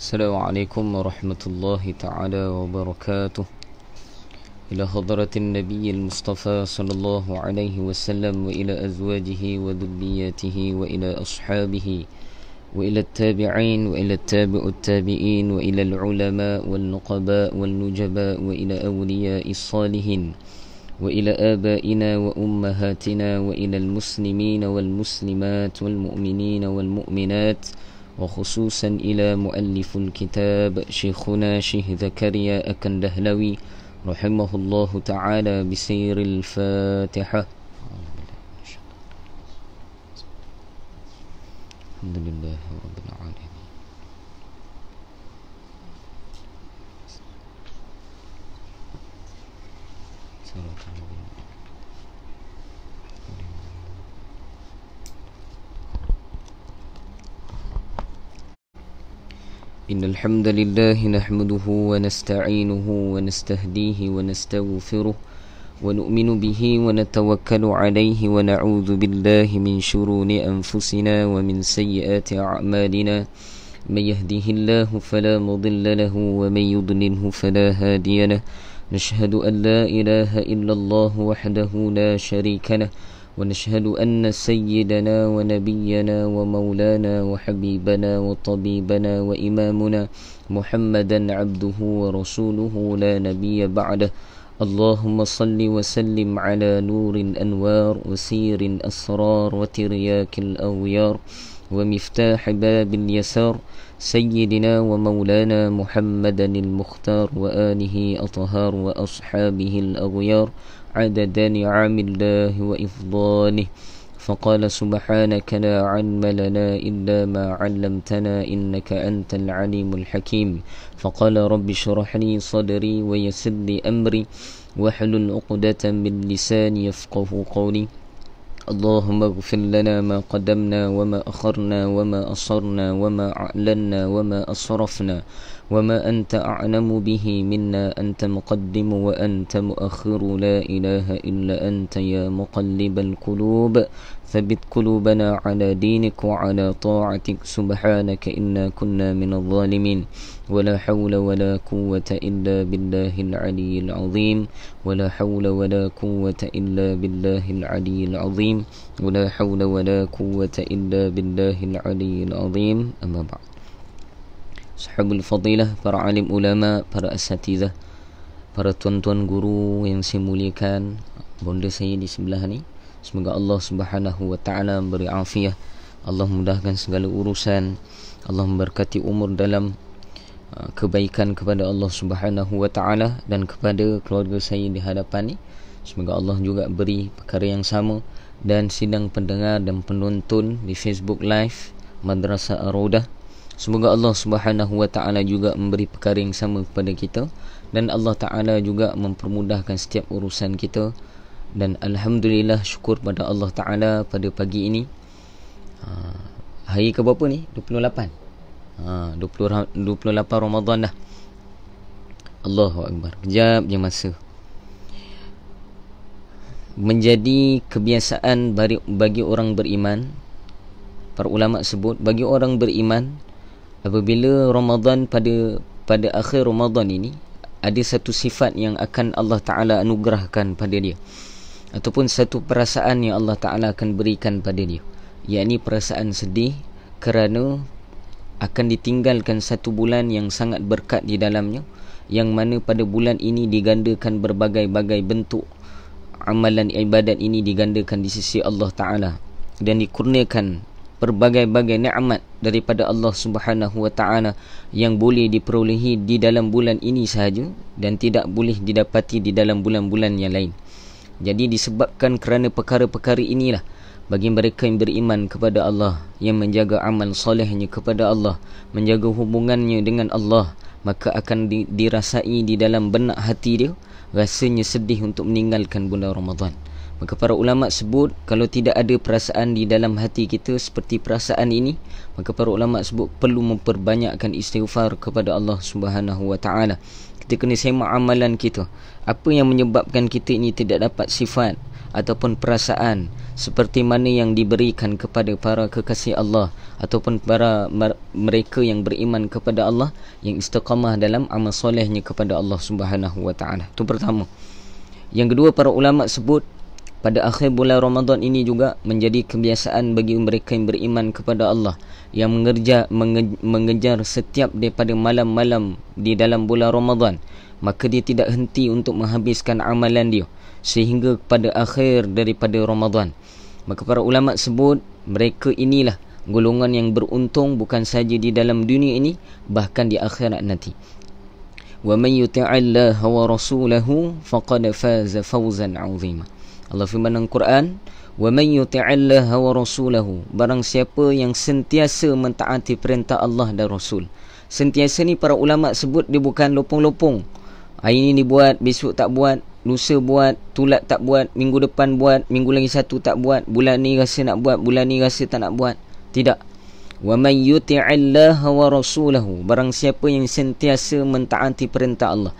السلام عليكم ورحمة الله تعالى وبركاته. إلى حضرة النبي المصطفى صلى الله عليه وسلم وإلى أزواجه وذرياته وإلى أصحابه وإلى التابعين وإلى التابع التابعين وإلى العلماء والنقباء والنجباء وإلى أولياء الصالحين وإلى آبائنا وأمهاتنا وإلى المسلمين والمسلمات والمؤمنين والمؤمنات، وخصوصا إلى مؤلف الكتاب شيخنا شيخ زكريا الكندهلوي رحمه الله تعالى بسير الفاتحة. الحمد لله رب العالمين. إن الحمد لله نحمده ونستعينه ونستهديه ونستغفره ونؤمن به ونتوكل عليه ونعوذ بالله من شرور أنفسنا ومن سيئات أعمالنا. من يهده الله فلا مضل له ومن يضلله فلا هادي له. نشهد أن لا إله إلا الله وحده لا شريك له، ونشهد أن سيدنا ونبينا ومولانا وحبيبنا وطبيبنا وإمامنا محمدا عبده ورسوله لا نبي بعده. اللهم صل وسلم على نور الأنوار وسير الأسرار وترياك الأغيار ومفتاح باب اليسار سيدنا ومولانا محمدا المختار وآله أطهار وأصحابه الأغيار عدد نعم الله وإفضاله. فقال سبحانك لا علم لنا إلا ما علمتنا إنك أنت العليم الحكيم. فقال رب اشرح لي صدري ويسر لي أمري واحلل عقدة من لساني يفقه قولي. اللهم اغفر لنا ما قدمنا وما أخرنا وما أصرنا وما أعلنا وما أسرفنا وما أنت أعلم به منا. أنت مقدم وأنت مؤخر، لا إله إلا أنت يا مقلب القلوب ثبت قلوبنا على دينك وعلى طاعتك. سبحانك إنا كنا من الظالمين. ولا حول ولا قوة إلا بالله العلي العظيم. ولا حول ولا قوة إلا بالله العلي العظيم. ولا حول ولا قوة إلا بالله العلي العظيم. أما بعد. Sahabul fadilah, para alim ulama, para asatidzah, para tuan-tuan guru yang saya muliakan, bonda saya di sebelah ni, semoga Allah Subhanahu wa taala memberi afiah, Allah mudahkan segala urusan, Allah memberkati umur dalam kebaikan kepada Allah Subhanahu wa taala dan kepada keluarga saya di hadapan ni. Semoga Allah juga beri perkara yang sama, dan sidang pendengar dan penonton di Facebook Live Madrasah Ar-Raudah, semoga Allah Subhanahu wa taala juga memberi perkara yang sama kepada kita, dan Allah taala juga mempermudahkan setiap urusan kita. Dan alhamdulillah, syukur pada Allah taala pada pagi ini, hari ke berapa ni? 28. 28 Ramadan dah. Allahu akbar. Kejap je masa. Menjadi kebiasaan bagi orang beriman, para ulama sebut, bagi orang beriman, apabila Ramadan pada akhir Ramadan ini, ada satu sifat yang akan Allah Ta'ala anugerahkan pada dia, ataupun satu perasaan yang Allah Ta'ala akan berikan pada dia, yakni perasaan sedih kerana akan ditinggalkan satu bulan yang sangat berkat di dalamnya, yang mana pada bulan ini digandakan berbagai-bagai bentuk amalan ibadat ini digandakan di sisi Allah Ta'ala, dan dikurniakan berbagai-bagai nikmat daripada Allah Subhanahu wa taala yang boleh diperolehi di dalam bulan ini sahaja dan tidak boleh didapati di dalam bulan-bulan yang lain. Jadi disebabkan kerana perkara-perkara inilah, bagi mereka yang beriman kepada Allah, yang menjaga amal solehnya kepada Allah, menjaga hubungannya dengan Allah, maka akan dirasai di dalam benak hati dia rasanya sedih untuk meninggalkan bulan Ramadan. Maka para ulama sebut, kalau tidak ada perasaan di dalam hati kita seperti perasaan ini, maka para ulama sebut perlu memperbanyakkan istighfar kepada Allah Subhanahu wa taala. Kita kena semak amalan kita. Apa yang menyebabkan kita ini tidak dapat sifat ataupun perasaan seperti mana yang diberikan kepada para kekasih Allah ataupun mereka yang beriman kepada Allah, yang istiqamah dalam amal solehnya kepada Allah Subhanahu wa taala. Itu pertama. Yang kedua, para ulama sebut pada akhir bulan Ramadan ini juga menjadi kebiasaan bagi mereka yang beriman kepada Allah, yang mengejar setiap daripada malam-malam di dalam bulan Ramadan, maka dia tidak henti untuk menghabiskan amalan dia sehingga pada akhir daripada Ramadan. Maka para ulama sebut mereka inilah golongan yang beruntung bukan saja di dalam dunia ini, bahkan di akhirat nanti. Wa man yuti'illaha wa rasulahu faqad faza fawzan 'azima. Allah firman dalam Quran, wa man yuti'illaha wa rasulahu, barang siapa yang sentiasa mentaati perintah Allah dan Rasul. Sentiasa ni para ulama sebut dia bukan lopong-lopong. Hari ni dibuat, besok tak buat, lusa buat, tulat tak buat, minggu depan buat, minggu lagi satu tak buat, bulan ni rasa nak buat, bulan ni rasa tak nak buat. Tidak. Wa man yuti'illaha wa rasulahu, barang siapa yang sentiasa mentaati perintah Allah.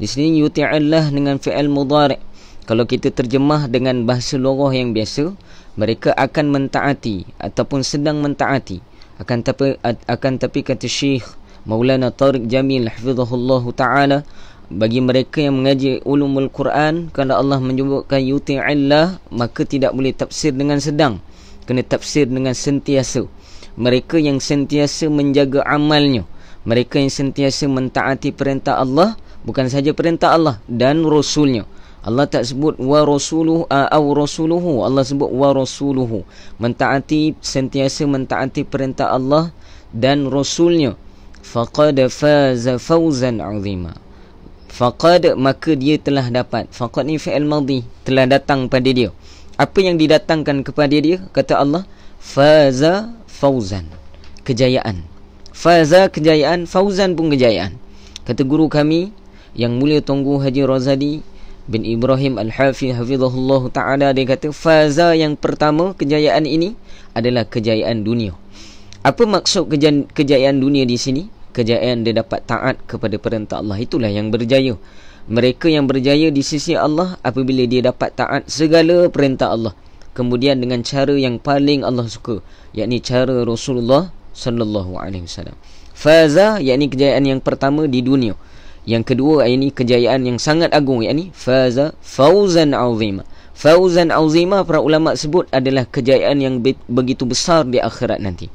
Di sini yuti'illah dengan fi'il mudhari'. Kalau kita terjemah dengan bahasa lughah yang biasa, mereka akan mentaati ataupun sedang mentaati. Akan tapi kata Syekh Maulana Tariq Jamil hafizahullahu taala, bagi mereka yang mengaji ulumul Quran, kalau Allah menyebutkan yuti'illah, maka tidak boleh tafsir dengan sedang, kena tafsir dengan sentiasa. Mereka yang sentiasa menjaga amalnya, mereka yang sentiasa mentaati perintah Allah, bukan saja perintah Allah dan Rasulnya. Allah tak sebut wa rasuluhu atau rasuluhu, Allah sebut wa rasuluhu. Mentaati, sentiasa mentaati perintah Allah dan Rasulnya. Faqad faza fawzan 'azima. Faqad, maka dia telah dapat. Faqad ni fi'il madhi, telah datang pada dia. Apa yang didatangkan kepada dia? Kata Allah, faza fawzan, kejayaan. Faza kejayaan, fawzan pun kejayaan. Kata guru kami yang mulia Tunggu Haji Razadi bin Ibrahim Al-Hafiz hafizahullah ta'ala, dia kata faza yang pertama, kejayaan ini adalah kejayaan dunia. Apa maksud kejayaan dunia di sini? Kejayaan dia dapat taat kepada perintah Allah, itulah yang berjaya. Mereka yang berjaya di sisi Allah apabila dia dapat taat segala perintah Allah, kemudian dengan cara yang paling Allah suka, yakni cara Rasulullah sallallahu alaihi wasallam. Faza yakni kejayaan yang pertama di dunia. Yang kedua, ini kejayaan yang sangat agung, yakni faza fawzan 'azima. Fawzan 'azima para ulama sebut adalah kejayaan yang begitu besar di akhirat nanti.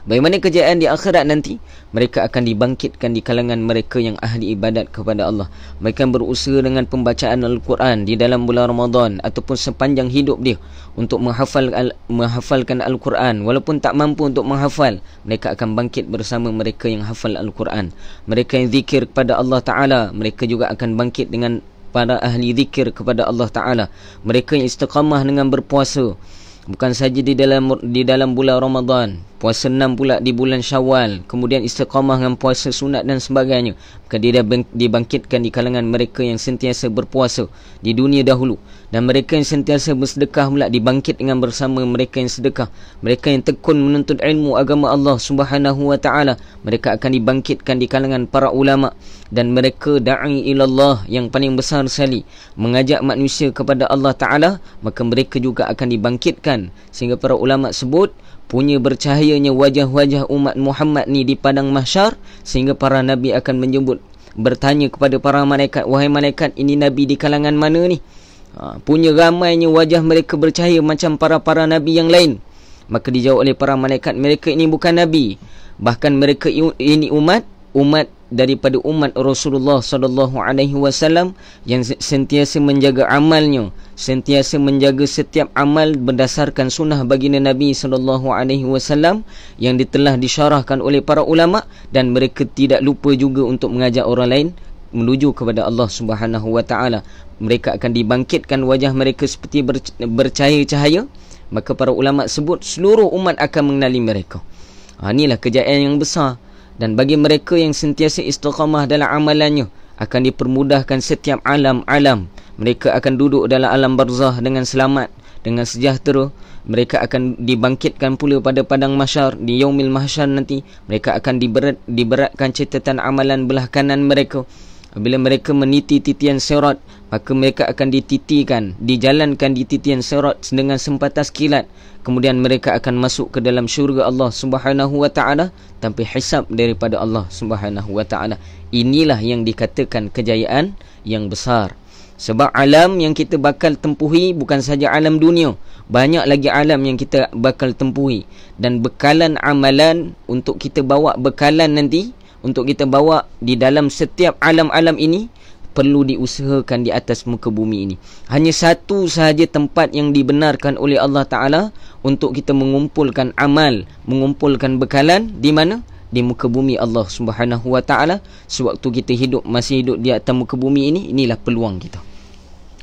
Bagaimana kejayaan di akhirat nanti? Mereka akan dibangkitkan di kalangan mereka yang ahli ibadat kepada Allah. Mereka berusaha dengan pembacaan Al-Quran di dalam bulan Ramadan ataupun sepanjang hidup dia untuk menghafalkan Al-Quran. Walaupun tak mampu untuk menghafal, mereka akan bangkit bersama mereka yang hafal Al-Quran. Mereka yang zikir kepada Allah Ta'ala, mereka juga akan bangkit dengan para ahli zikir kepada Allah Ta'ala. Mereka yang istiqamah dengan berpuasa, bukan saja di dalam bulan Ramadan, puasa 6 pula di bulan Syawal, kemudian istiqamah dengan puasa sunat dan sebagainya. Maka dia dibangkitkan di kalangan mereka yang sentiasa berpuasa di dunia dahulu, dan mereka yang sentiasa bersedekah pula dibangkit dengan bersama mereka yang sedekah. Mereka yang tekun menuntut ilmu agama Allah Subhanahu wa taala, mereka akan dibangkitkan di kalangan para ulama. Dan mereka da'i ilallah yang paling besar sekali, mengajak manusia kepada Allah Ta'ala, maka mereka juga akan dibangkitkan. Sehingga para ulama sebut punya bercahayanya wajah-wajah umat Muhammad ni di padang mahsyar, sehingga para nabi akan menyebut, bertanya kepada para malaikat, wahai malaikat, ini nabi di kalangan mana ni? Punya ramainya wajah mereka bercahaya macam para nabi yang lain. Maka dijawab oleh para malaikat, mereka ini bukan nabi, bahkan mereka ini umat daripada umat Rasulullah sallallahu alaihi wasallam yang sentiasa menjaga amalnya, sentiasa menjaga setiap amal berdasarkan sunnah baginda Nabi sallallahu alaihi wasallam yang telah disyarahkan oleh para ulama, dan mereka tidak lupa juga untuk mengajak orang lain menuju kepada Allah Subhanahu wa taala. Mereka akan dibangkitkan wajah mereka seperti bercahaya-cahaya. Maka para ulama sebut seluruh umat akan mengenali mereka. Inilah kejayaan yang besar. Dan bagi mereka yang sentiasa istiqamah dalam amalannya, akan dipermudahkan setiap alam-alam. Mereka akan duduk dalam alam barzah dengan selamat, dengan sejahtera. Mereka akan dibangkitkan pula pada padang mahsyar, di yaumil mahsyar nanti. Mereka akan diberatkan catatan amalan belah kanan mereka. Apabila mereka meniti titian sirat, maka mereka akan dititikan, dijalankan di titian sirat dengan sempatas kilat. Kemudian mereka akan masuk ke dalam syurga Allah Subhanahu wa taala tanpa hisab daripada Allah Subhanahu wa taala. Inilah yang dikatakan kejayaan yang besar. Sebab alam yang kita bakal tempuhi bukan saja alam dunia, banyak lagi alam yang kita bakal tempuhi. Dan bekalan amalan untuk kita bawa, bekalan nanti untuk kita bawa di dalam setiap alam-alam ini perlu diusahakan di atas muka bumi ini. Hanya satu sahaja tempat yang dibenarkan oleh Allah Ta'ala untuk kita mengumpulkan amal, mengumpulkan bekalan. Di mana? Di muka bumi Allah Subhanahu wa Ta'ala. Sewaktu kita hidup, masih hidup di atas muka bumi ini, inilah peluang kita.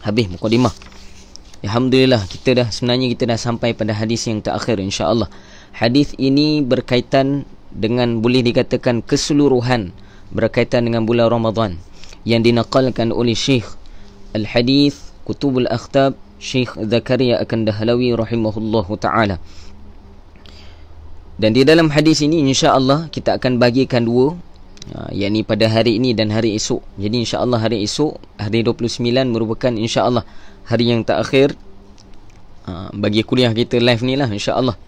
Habis mukadimah. Alhamdulillah, sebenarnya kita dah sampai pada hadis yang terakhir, insya-Allah. Hadis ini berkaitan dengan, boleh dikatakan keseluruhan, berkaitan dengan bulan Ramadan, yang dinaqalkan oleh Syekh Al-Hadith Kutubul Akhtab, Syekh Zakaria Akan-Dahlawi rahimahullahu ta'ala. Dan di dalam hadis ini insya-Allah kita akan bagikan dua, yakni pada hari ini dan hari esok. Jadi insya-Allah hari esok, hari 29 merupakan insya-Allah hari yang terakhir bagi kuliah kita live ni lah, insya-Allah.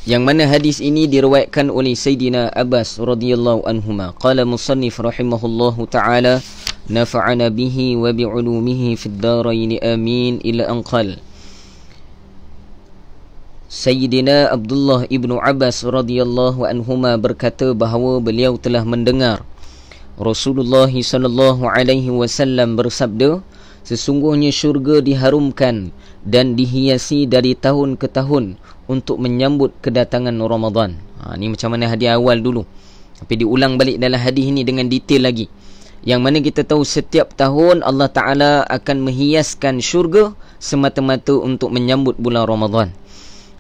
Yang mana hadis ini diriwayatkan oleh Sayyidina Abbas radhiyallahu anhuma. Qala musannif rahimahullahu ta'ala, nafa'ana bihi wa bi'ulumihi fid darain amin, ila anqal. Sayyidina Abdullah ibnu Abbas radhiyallahu anhuma berkata bahawa beliau telah mendengar Rasulullah sallallahu alaihi wasallam bersabda, sesungguhnya syurga diharumkan dan dihiasi dari tahun ke tahun untuk menyambut kedatangan Ramadan. Ni macam mana hadis awal dulu, tapi diulang balik dalam hadis ini dengan detail lagi. Yang mana kita tahu setiap tahun Allah Ta'ala akan menghiaskan syurga semata-mata untuk menyambut bulan Ramadan.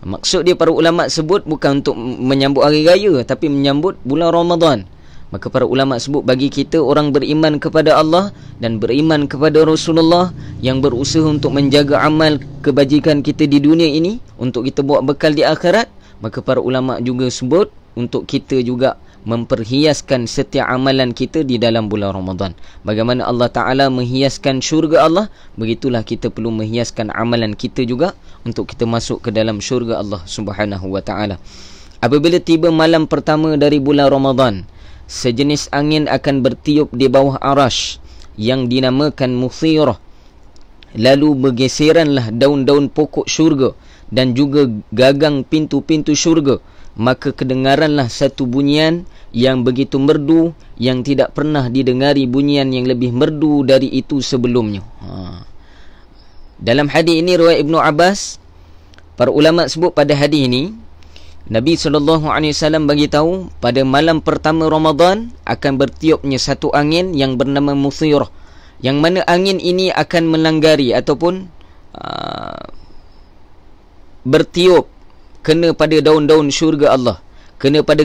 Maksud dia para ulama sebut bukan untuk menyambut hari raya, tapi menyambut bulan Ramadan. Maka para ulama sebut bagi kita orang beriman kepada Allah dan beriman kepada Rasulullah, yang berusaha untuk menjaga amal kebajikan kita di dunia ini untuk kita bawa bekal di akhirat, maka para ulama juga sebut untuk kita juga memperhiaskan setiap amalan kita di dalam bulan Ramadan. Bagaimana Allah Ta'ala menghiaskan syurga Allah, begitulah kita perlu menghiaskan amalan kita juga untuk kita masuk ke dalam syurga Allah Subhanahu wa Ta'ala. Apabila tiba malam pertama dari bulan Ramadan, sejenis angin akan bertiup di bawah arash yang dinamakan muthirah. Lalu bergeseranlah daun-daun pokok syurga dan juga gagang pintu-pintu syurga. Maka kedengaranlah satu bunyian yang begitu merdu, yang tidak pernah didengari bunyian yang lebih merdu dari itu sebelumnya. Dalam hadis ini riwayat Ibnu Abbas, para ulama sebut pada hadis ini Nabi SAW bagi tahu pada malam pertama Ramadan akan bertiupnya satu angin yang bernama muthirah, yang mana angin ini akan melanggari ataupun bertiup kena pada daun-daun syurga Allah, kena pada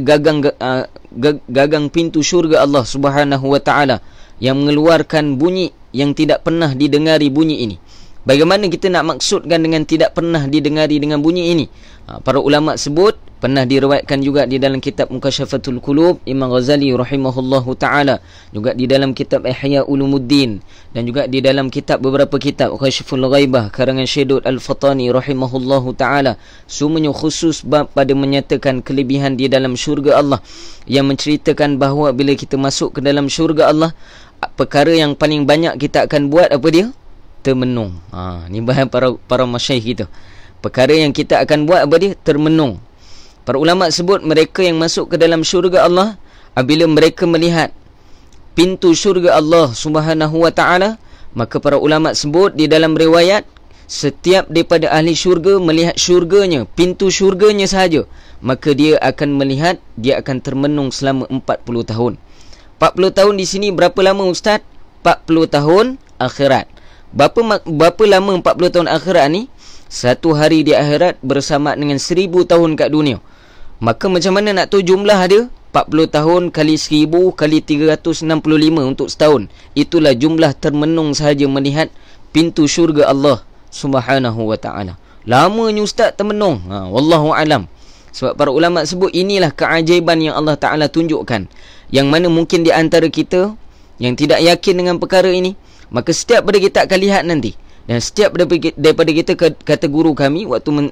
gagang pintu syurga Allah Subhanahu wa Ta'ala, yang mengeluarkan bunyi yang tidak pernah didengari bunyi ini. Bagaimana kita nak maksudkan dengan tidak pernah didengari dengan bunyi ini? Para ulama sebut, pernah diriwayatkan juga di dalam kitab Mukasyafatul Qulub Imam Ghazali rahimahullahu ta'ala, juga di dalam kitab Ihya Ulumuddin, dan juga di dalam kitab beberapa kitab Kashful Ghaibah karangan Syedud Al-Fatani rahimahullahu ta'ala. Semuanya khusus bab pada menyatakan kelebihan di dalam syurga Allah, yang menceritakan bahawa bila kita masuk ke dalam syurga Allah, perkara yang paling banyak kita akan buat apa dia? Termenung. Ni bahan para masyayikh kita. Perkara yang kita akan buat apa dia? Termenung. Para ulama sebut mereka yang masuk ke dalam syurga Allah, apabila mereka melihat pintu syurga Allah Subhanahu wa Ta'ala, maka para ulama sebut di dalam riwayat, setiap daripada ahli syurga melihat syurganya, pintu syurganya sahaja, maka dia akan melihat, dia akan termenung selama 40 tahun. 40 tahun di sini berapa lama Ustaz? 40 tahun akhirat. Berapa lama 40 tahun akhirat ni? Satu hari di akhirat bersama dengan 1000 tahun kat dunia. Maka macam mana nak tahu jumlah dia? 40 tahun kali 1000 kali 365 untuk setahun. Itulah jumlah termenung sahaja melihat pintu syurga Allah Subhanahu wa Ta'ala. Lamanya Ustaz termenung. Wallahu alam. Sebab para ulama sebut inilah keajaiban yang Allah Ta'ala tunjukkan. yang mana mungkin di antara kita yang tidak yakin dengan perkara ini, maka setiap pada kita akan lihat nanti, dan setiap daripada kita, kata guru kami waktu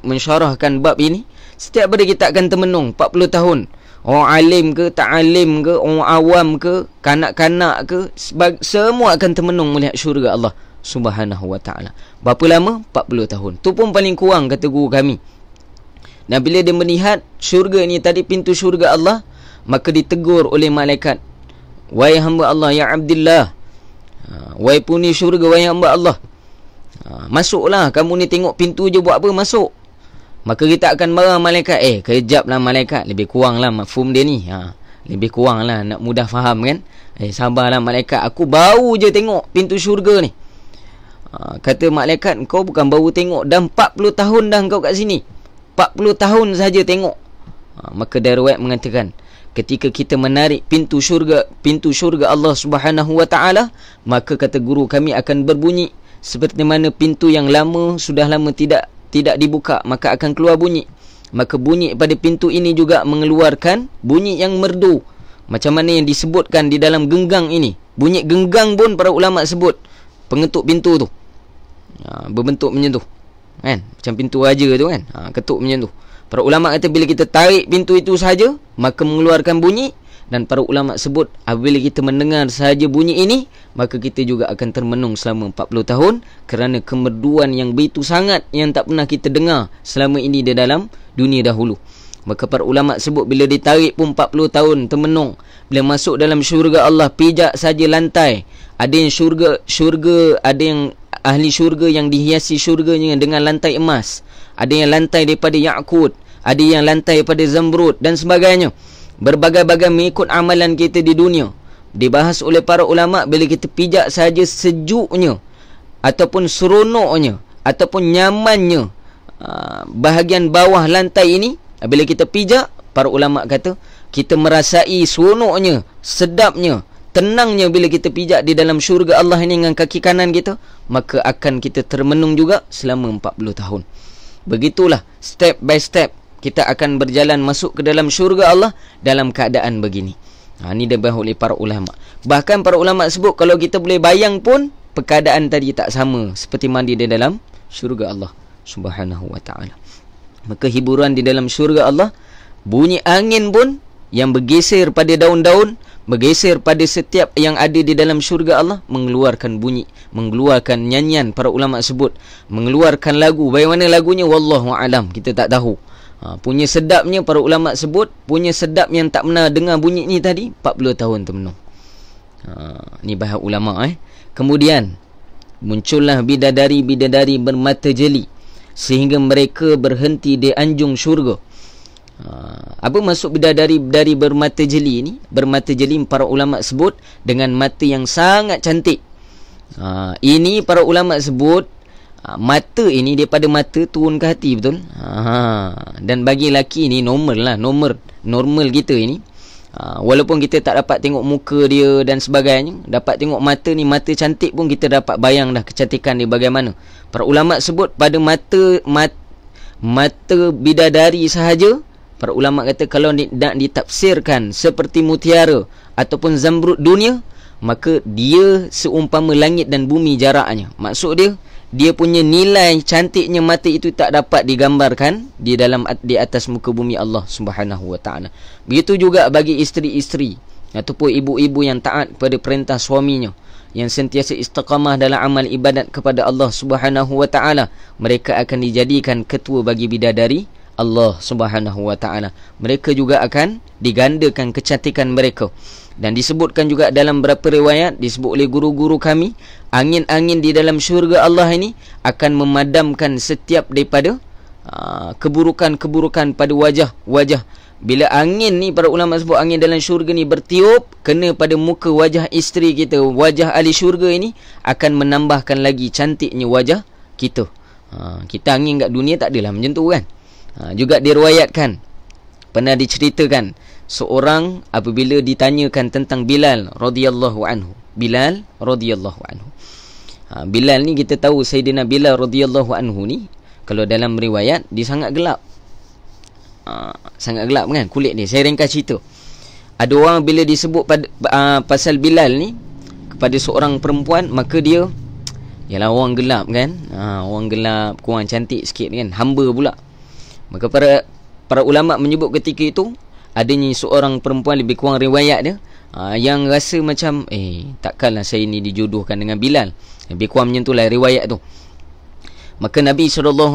mensyarahkan bab ini, setiap pada kita akan termenung 40 tahun. Orang alim ke, tak alim ke, orang awam ke, kanak-kanak ke, semua akan termenung melihat syurga Allah Subhanahu wa ta'ala. Berapa lama? 40 tahun. Tu pun paling kurang, kata guru kami. Dan bila dia melihat syurga ni tadi, pintu syurga Allah, maka ditegur oleh malaikat, wahai hamba Allah, ya Abdillah, wahai puni syurga, wahai hamba Allah, masuklah, kamu ni tengok pintu je buat apa, masuk. Maka kita akan marah malaikat, kejaplah malaikat, lebih kurang lah mafhum dia ni, lebih kurang lah, nak mudah faham kan, sabarlah malaikat, aku baru je tengok pintu syurga ni. Kata malaikat, kau bukan baru tengok, dah 40 tahun dah kau kat sini, 40 tahun saja tengok. Maka dari riwayat mengatakan, ketika kita menarik pintu syurga Allah Subhanahu wa ta'ala, maka kata guru kami akan berbunyi seperti mana pintu yang lama, sudah lama tidak dibuka, maka akan keluar bunyi. Maka bunyi pada pintu ini juga mengeluarkan bunyi yang merdu, macam mana yang disebutkan di dalam genggang ini. Bunyi genggang pun para ulama sebut pengetuk pintu tu berbentuk macam tu kan, macam pintu raja tu kan, ketuk macam tu. Para ulama kata bila kita tarik pintu itu sahaja, maka mengeluarkan bunyi. Dan para ulama sebut apabila kita mendengar sahaja bunyi ini, maka kita juga akan termenung selama 40 tahun, kerana kemerduan yang begitu sangat yang tak pernah kita dengar selama ini di dalam dunia dahulu. Maka para ulama sebut bila ditarik pun 40 tahun termenung. Bila masuk dalam syurga Allah, pijak saja lantai, ada yang syurga, ada yang ahli syurga yang dihiasi syurganya dengan lantai emas, ada yang lantai daripada yakut, ada yang lantai daripada zamrud dan sebagainya. Berbagai-bagai mengikut amalan kita di dunia. Dibahas oleh para ulama, bila kita pijak saja sejuknya ataupun seronoknya ataupun nyamannya bahagian bawah lantai ini, bila kita pijak, para ulama kata kita merasai seronoknya, sedapnya, tenangnya bila kita pijak di dalam syurga Allah ini dengan kaki kanan kita, maka akan kita termenung juga selama 40 tahun. Begitulah step by step kita akan berjalan masuk ke dalam syurga Allah dalam keadaan begini. Ini dibahas oleh para ulama. Bahkan para ulama sebut kalau kita boleh bayang pun, keadaan tadi tak sama seperti mandi di dalam syurga Allah Subhanahu wa ta'ala. Maka hiburan di dalam syurga Allah, bunyi angin pun yang bergeser pada daun-daun, bergeser pada setiap yang ada di dalam syurga Allah, mengeluarkan bunyi, mengeluarkan nyanyian. Para ulama sebut mengeluarkan lagu. Bagaimana lagunya? Wallahu alam, kita tak tahu. Punya sedapnya para ulama sebut, punya sedap yang tak pernah dengar bunyi ni tadi, 40 tahun termenung. Ni bahas ulama. Kemudian muncullah bidadari-bidadari bermata jeli, sehingga mereka berhenti di anjung syurga. Apa maksud bidadari-bidadari bermata jeli ni? Bermata jeli para ulama sebut dengan mata yang sangat cantik. Ini para ulama sebut mata ini daripada mata turun ke hati, betul? Dan bagi lelaki ni normal lah, normal kita ini. Walaupun kita tak dapat tengok muka dia dan sebagainya, dapat tengok mata ni, mata cantik pun kita dapat bayang dah kecantikan dia bagaimana. Para ulama sebut pada mata bidadari sahaja, para ulama kata kalau nak ditafsirkan seperti mutiara ataupun zamrud dunia, maka dia seumpama langit dan bumi jaraknya. Maksud dia punya nilai cantiknya mata itu tak dapat digambarkan di atas muka bumi Allah Subhanahu wa ta'ala. Begitu juga bagi isteri-isteri ataupun ibu-ibu yang taat kepada perintah suaminya, yang sentiasa istiqamah dalam amal ibadat kepada Allah Subhanahu wa ta'ala, mereka akan dijadikan ketua bagi bidadari Allah Subhanahu wa ta'ala. Mereka juga akan digandakan kecantikan mereka. Dan disebutkan juga dalam beberapa riwayat, disebut oleh guru-guru kami, angin-angin di dalam syurga Allah ini akan memadamkan setiap daripada keburukan-keburukan pada wajah-wajah. Bila angin ni, para ulama sebut angin dalam syurga ni bertiup, kena pada muka wajah isteri kita, wajah ahli syurga ini, akan menambahkan lagi cantiknya wajah kita. Kita angin kat dunia tak adalah macam tu kan. Juga diriwayatkan, pernah diceritakan, seorang apabila ditanyakan tentang Bilal radhiyallahu anhu. Bilal radhiyallahu anhu. Bilal ni kita tahu Sayyidina Bilal radhiyallahu anhu ni, kalau dalam riwayat dia sangat gelap. Sangat gelap kan kulit dia. Saya ringkas cerita. ada orang bila disebut pasal Bilal ni kepada seorang perempuan, maka dia ialah orang gelap kan, orang gelap, kurang cantik sikit kan, hamba pula. Maka para ulama menyebut ketika itu adanya seorang perempuan, lebih kurang riwayat dia, yang rasa macam takkanlah saya ni dijodohkan dengan Bilal. Lebih kurang macam itulah riwayat tu. Maka Nabi SAW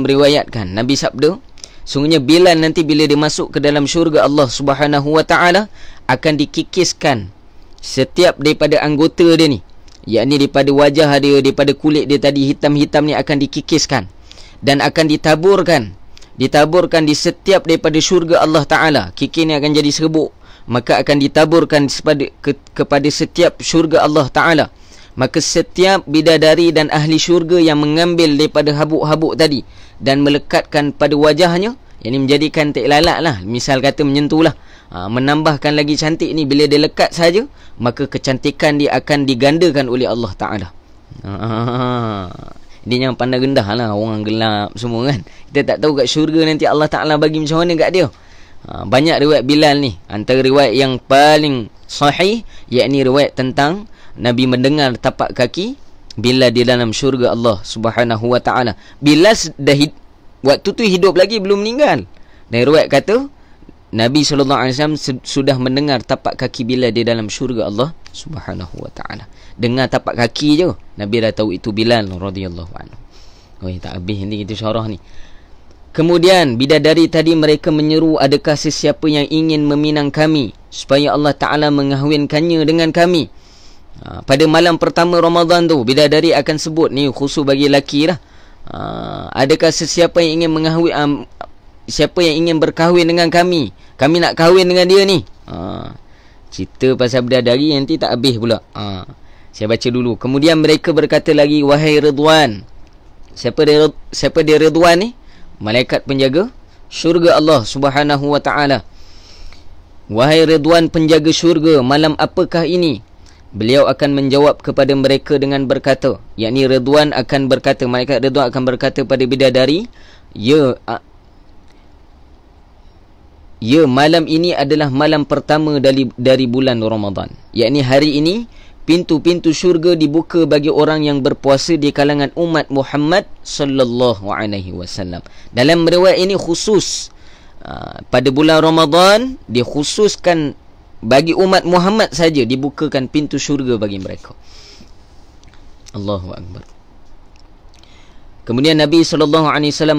meriwayatkan, Nabi sabda, sungguhnya Bilal nanti bila dia masuk ke dalam syurga Allah Subhanahu Wa Taala akan dikikiskan setiap daripada anggota dia ni, yakni daripada wajah dia, daripada kulit dia tadi hitam-hitam ni akan dikikiskan dan akan ditaburkan di setiap daripada syurga Allah Taala. Kikir ni akan jadi serbuk, maka akan ditaburkan kepada setiap syurga Allah Taala. Maka setiap bidadari dan ahli syurga yang mengambil daripada habuk-habuk tadi dan melekatkan pada wajahnya, yang ini menjadikan tak lalat lah, misal kata menyentuh lah, menambahkan lagi cantik ni, bila dia lekat saja, maka kecantikan dia akan digandakan oleh Allah Ta'ala. Dia yang pandang rendah lah orang gelap semua kan. Kita tak tahu kat syurga nanti Allah Ta'ala bagi macam mana kat dia. Banyak riwayat Bilal ni. Antara riwayat yang paling sahih, yakni riwayat tentang Nabi mendengar tapak kaki Bilal di dalam syurga Allah Subhanahu Wa Taala. Bilal dah waktu tu hidup lagi, belum meninggal. Dan riwayat kata Nabi SAW sudah mendengar tapak kaki Bilal di dalam syurga Allah Subhanahu Wa Taala. Dengar tapak kaki je, Nabi dah tahu itu Bilal radhiyallahu anhu. Tak habis nanti kita syarah ni. Kemudian bidadari tadi mereka menyeru, adakah sesiapa yang ingin meminang kami supaya Allah Ta'ala mengahwinkannya dengan kami. Pada malam pertama Ramadan tu, bidadari akan sebut, ni khusus bagi lelaki lah, adakah sesiapa yang ingin siapa yang ingin berkahwin dengan kami, kami nak kahwin dengan dia ni. Cerita pasal bidadari nanti tak habis pula. Saya baca dulu. Kemudian mereka berkata lagi, wahai Ridwan. Siapa dia Ridwan ni? Malaikat penjaga syurga Allah Subhanahu Wa Taala. Wahai Ridwan penjaga syurga, malam apakah ini? Beliau akan menjawab kepada mereka dengan berkata, yakni Ridwan akan berkata, malaikat Ridwan akan berkata pada bidadari, ya, malam ini adalah malam pertama dari bulan Ramadan. Yakni hari ini pintu-pintu syurga dibuka bagi orang yang berpuasa di kalangan umat Muhammad sallallahu alaihi wasallam. Dalam riwayat ini khusus pada bulan Ramadan dikhususkan bagi umat Muhammad saja dibukakan pintu syurga bagi mereka. Allahu akbar. Kemudian Nabi SAW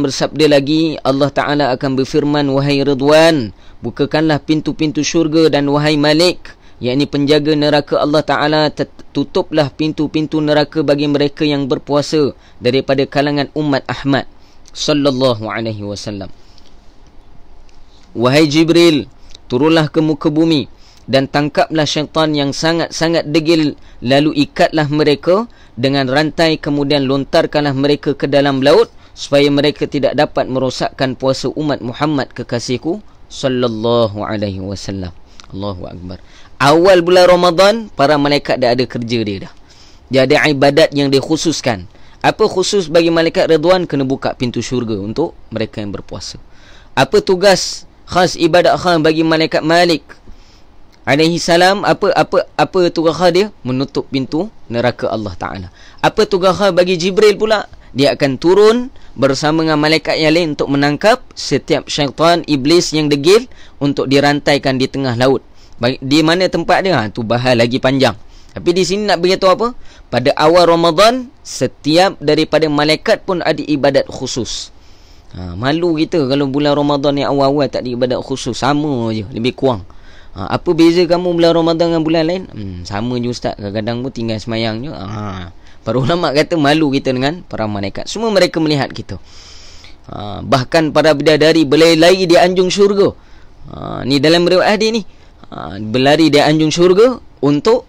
bersabda lagi, Allah Ta'ala akan berfirman, wahai Ridwan, bukakanlah pintu-pintu syurga, dan wahai Malik, yakni penjaga neraka Allah Ta'ala, tutuplah pintu-pintu neraka bagi mereka yang berpuasa daripada kalangan umat Ahmad sallallahu alaihi wasallam. Wahai Jibril, turunlah ke muka bumi dan tangkaplah syaitan yang sangat-sangat degil, lalu ikatlah mereka dengan rantai, kemudian lontarkanlah mereka ke dalam laut supaya mereka tidak dapat merosakkan puasa umat Muhammad kekasihku sallallahu alaihi wasallam. Allahu akbar. Awal bulan Ramadan para malaikat dah ada kerja dia dah. Dia ada ibadat yang dikhususkan. Apa khusus bagi malaikat Ridwan? Kena buka pintu syurga untuk mereka yang berpuasa. Apa tugas khas, ibadat khas bagi malaikat Malik alaihi salam? Apa tugas khas dia? Menutup pintu neraka Allah Ta'ala. Apa tugas khas bagi Jibril pula? Dia akan turun bersama dengan malaikat yang lain untuk menangkap setiap syaitan, iblis yang degil, untuk dirantaikan di tengah laut. Di mana tempat dia? Tu bahas lagi panjang. Tapi di sini nak beritahu apa? Pada awal Ramadan, setiap daripada malaikat pun ada ibadat khusus. Malu kita kalau bulan Ramadan yang awal-awal tak ada ibadat khusus. Sama je, lebih kurang. Apa beza kamu bulan Ramadan dengan bulan lain? Sama je Ustaz. Kadang-kadang pun tinggal semayang je. Para ulama kata malu kita dengan para malaikat. Semua mereka melihat kita. Bahkan para bidadari berlari di anjung syurga. Ni dalam riwayat hadis ni. Berlari di anjung syurga untuk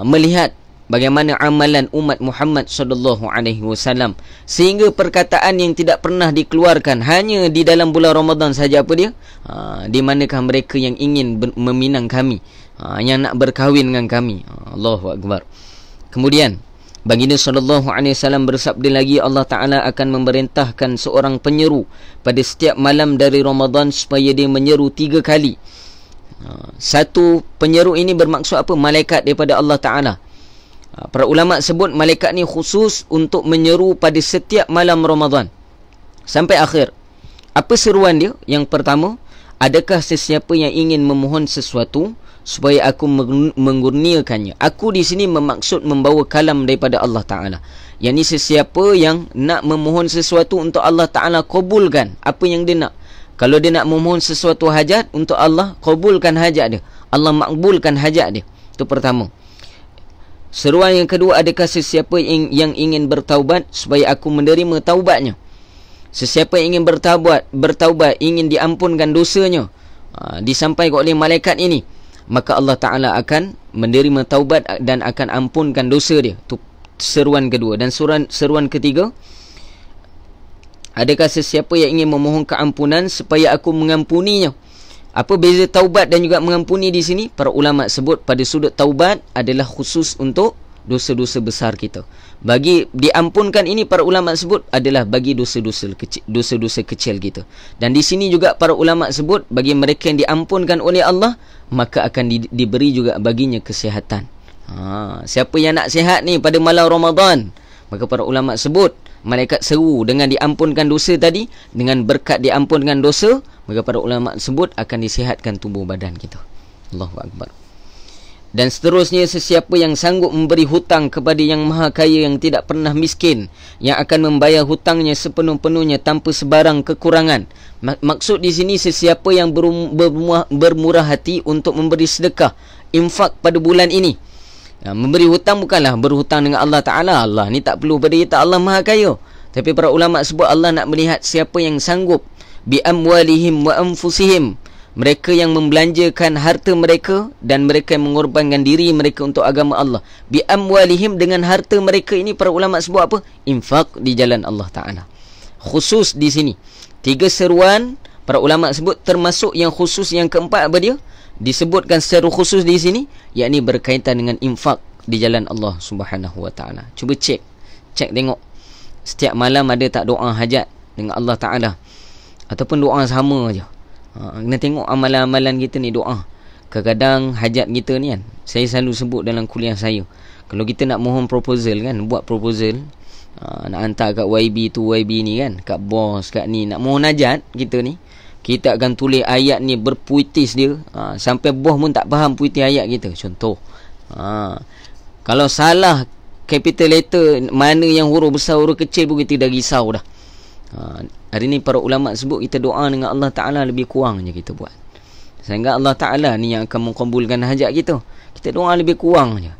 melihat bagaimana amalan umat Muhammad sallallahu alaihi wasallam, sehingga perkataan yang tidak pernah dikeluarkan hanya di dalam bulan Ramadan saja, apa dia? Di manakah mereka yang ingin meminang kami, yang nak berkahwin dengan kami. Allahu akbar. Kemudian baginda sallallahu alaihi wasallam bersabda lagi, Allah Taala akan memerintahkan seorang penyeru pada setiap malam dari Ramadan supaya dia menyeru 3 kali. Satu penyeru ini bermaksud apa? Malaikat daripada Allah Ta'ala. Para ulama sebut malaikat ni khusus untuk menyeru pada setiap malam Ramadan sampai akhir. Apa seruan dia? Yang pertama, adakah sesiapa yang ingin memohon sesuatu supaya aku mengurniakannya? Aku di sini bermaksud membawa kalam daripada Allah Ta'ala. Yang ni sesiapa yang nak memohon sesuatu untuk Allah Ta'ala kabulkan apa yang dia nak. Kalau dia nak memohon sesuatu hajat untuk Allah, kabulkan hajat dia, Allah makbulkan hajat dia. Itu pertama. Seruan yang kedua, adakah sesiapa yang ingin bertaubat supaya aku menerima taubatnya? Sesiapa yang ingin bertaubat, ingin diampunkan dosanya, disampaikan oleh malaikat ini, maka Allah Ta'ala akan menerima taubat dan akan ampunkan dosa dia. Itu seruan kedua. Dan seruan ketiga, adakah sesiapa yang ingin memohon keampunan supaya aku mengampuninya? Apa beza taubat dan juga mengampuni di sini? Para ulama sebut pada sudut taubat adalah khusus untuk dosa-dosa besar kita. Bagi diampunkan ini, para ulama sebut adalah bagi dosa-dosa kecil kita. Dan di sini juga para ulama sebut bagi mereka yang diampunkan oleh Allah, maka akan diberi juga baginya kesihatan. Siapa yang nak sihat ni pada malam Ramadan, maka para ulama sebut malaikat seru dengan diampunkan dosa tadi, dengan berkat diampunkan dosa, maka para ulama sebut akan disihatkan tubuh badan kita. Allahu Akbar. Dan seterusnya, sesiapa yang sanggup memberi hutang kepada yang maha kaya yang tidak pernah miskin, yang akan membayar hutangnya sepenuh-penuhnya tanpa sebarang kekurangan. Maksud di sini sesiapa yang bermurah hati untuk memberi sedekah, infak pada bulan ini. Memberi hutang bukanlah berhutang dengan Allah Ta'ala. Allah ni tak perlu pada kita, Allah maha kaya. Tapi para ulama sebut Allah nak melihat siapa yang sanggup bi amwalihim wa anfusihim, mereka yang membelanjakan harta mereka dan mereka yang mengorbankan diri mereka untuk agama Allah. Bi amwalihim, dengan harta mereka ini para ulama sebut apa? Infak di jalan Allah Ta'ala. Khusus di sini 3 seruan para ulama sebut, termasuk yang khusus yang keempat apa dia? Disebutkan secara khusus di sini, yakni berkaitan dengan infak di jalan Allah Subhanahu Wa Ta'ala. Cuba cek tengok setiap malam ada tak doa hajat dengan Allah Ta'ala, ataupun doa sama aja. Kena tengok amalan-amalan kita ni, doa. Kadang-kadang hajat kita ni kan, saya selalu sebut dalam kuliah saya, kalau kita nak mohon proposal kan, buat proposal, nak hantar kat YB tu YB ni kan, kat bos, kat ni, nak mohon hajat kita ni, kita akan tulis ayat ni berpuitis dia, sampai bos pun tak faham puitis ayat kita. Contoh, kalau salah capital letter, mana yang huruf besar huruf kecil pun kita dah risau dah. Hari ni para ulama sebut kita doa dengan Allah Ta'ala lebih kurang je kita buat, sehingga Allah Ta'ala ni yang akan mengkabulkan hajat kita. Kita doa lebih kurang je.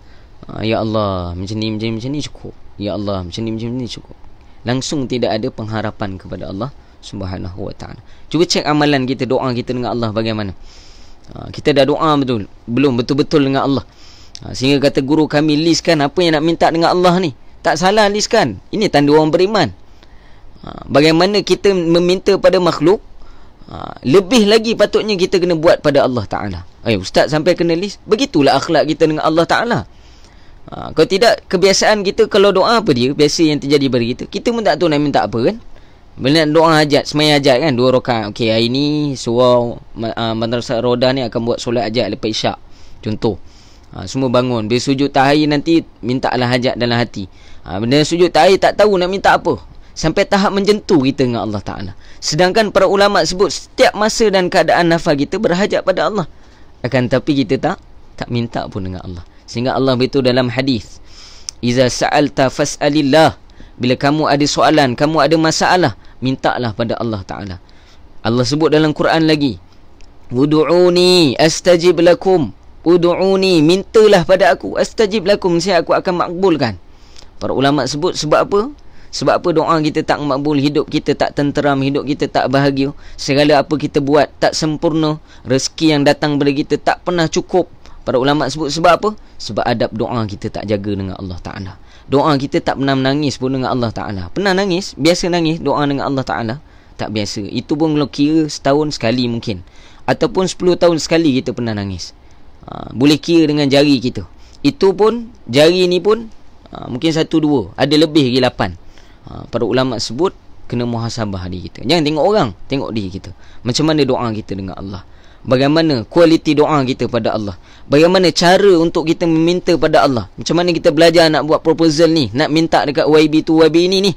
Ya Allah, macam ni cukup. Ya Allah, macam ni cukup. Langsung tidak ada pengharapan kepada Allah Subhanahu Wa Ta'ala. Cuba cek amalan kita, doa kita dengan Allah bagaimana. Kita dah doa belum betul-betul dengan Allah, sehingga kata guru kami, listkan apa yang nak minta dengan Allah ni. Tak salah listkan. Ini tanda orang beriman. Bagaimana kita meminta pada makhluk, lebih lagi patutnya kita kena buat pada Allah Ta'ala. Ustaz sampai kena list. Begitulah akhlak kita dengan Allah Ta'ala. Kalau tidak, kebiasaan kita kalau doa apa dia, biasa yang terjadi pada kita pun tak tahu nak minta apa kan. Bila doa hajat, semaya hajat kan, 2 rakaat. Okey, hari ni surau Madrasah Rodah ni akan buat solat hajat lepas isyak, contoh. Semua bangun, bila sujud tahiyat nanti mintalah hajat dalam hati. Benda sujud tahiyat tak tahu nak minta apa, sampai tahap menjentuh kita dengan Allah Ta'ala. Sedangkan para ulama sebut setiap masa dan keadaan nafas kita berhajat pada Allah, akan tapi kita tak minta pun dengan Allah. Sehingga Allah beritahu dalam hadis, iza sa'alta fas'alillah, bila kamu ada soalan, kamu ada masalah, mintalah pada Allah Ta'ala. Allah sebut dalam Quran lagi, ud'uni astajib lakum, ud'uni, mintalah pada aku, astajib lakum, saya aku akan makbulkan. Para ulama sebut sebab apa? Sebab apa doa kita tak makbul, hidup kita tak tenteram, hidup kita tak bahagia, segala apa kita buat tak sempurna, rezeki yang datang pada kita tak pernah cukup. Para ulama sebut sebab apa? Sebab adab doa kita tak jaga dengan Allah Ta'ala. Doa kita tak pernah menangis pun dengan Allah Ta'ala. Pernah nangis? Biasa nangis doa dengan Allah Ta'ala? Tak biasa. Itu pun kalau kira setahun sekali mungkin, ataupun 10 tahun sekali kita pernah nangis. Boleh kira dengan jari kita. Itu pun, jari ni pun mungkin 1-2, ada lebih lagi 8. Para ulama sebut kena muhasabah diri kita. Jangan tengok orang, tengok diri kita. Macam mana doa kita dengan Allah, bagaimana kualiti doa kita pada Allah, bagaimana cara untuk kita meminta pada Allah. Macam mana kita belajar nak buat proposal ni, nak minta dekat YB tu YB ni.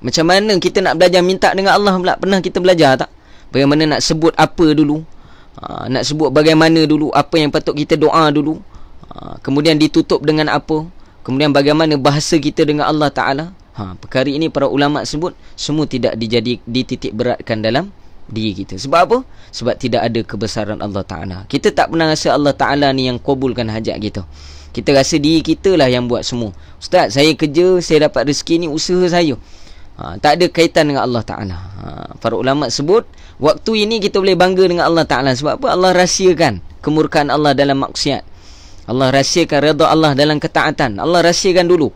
Macam mana kita nak belajar minta dengan Allah pula? Pernah kita belajar tak? Bagaimana nak sebut apa dulu, nak sebut bagaimana dulu, apa yang patut kita doa dulu, kemudian ditutup dengan apa, kemudian bagaimana bahasa kita dengan Allah Ta'ala. Perkara ini para ulama sebut semua tidak dititik beratkan dalam diri kita. Sebab apa? Sebab tidak ada kebesaran Allah Ta'ala. Kita tak pernah rasa Allah Ta'ala ni yang kabulkan hajat kita. Kita rasa diri kita lah yang buat semua. Ustaz, saya kerja, saya dapat rezeki ni usaha saya. Tak ada kaitan dengan Allah Ta'ala. Para ulama sebut waktu ini kita boleh bangga dengan Allah Ta'ala. Sebab apa? Allah rahsiakan kemurkaan Allah dalam maksiat. Allah rahsiakan redha Allah dalam ketaatan. Allah rahsiakan dulu.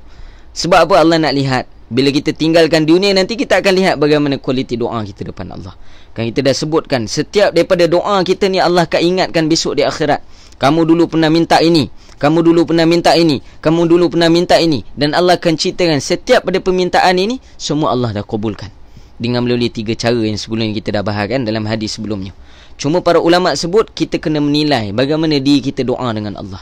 Sebab apa? Allah nak lihat. Bila kita tinggalkan dunia, nanti kita akan lihat bagaimana kualiti doa kita depan Allah. Kan kita dah sebutkan, setiap daripada doa kita ni Allah akan ingatkan besok di akhirat. Kamu dulu pernah minta ini, kamu dulu pernah minta ini, kamu dulu pernah minta ini. Dan Allah akan ceritakan setiap pada permintaan ini, semua Allah dah kabulkan dengan melalui 3 cara yang sebelum ini kita dah bahaskan dalam hadis sebelumnya. Cuma para ulama sebut kita kena menilai bagaimana diri kita doa dengan Allah.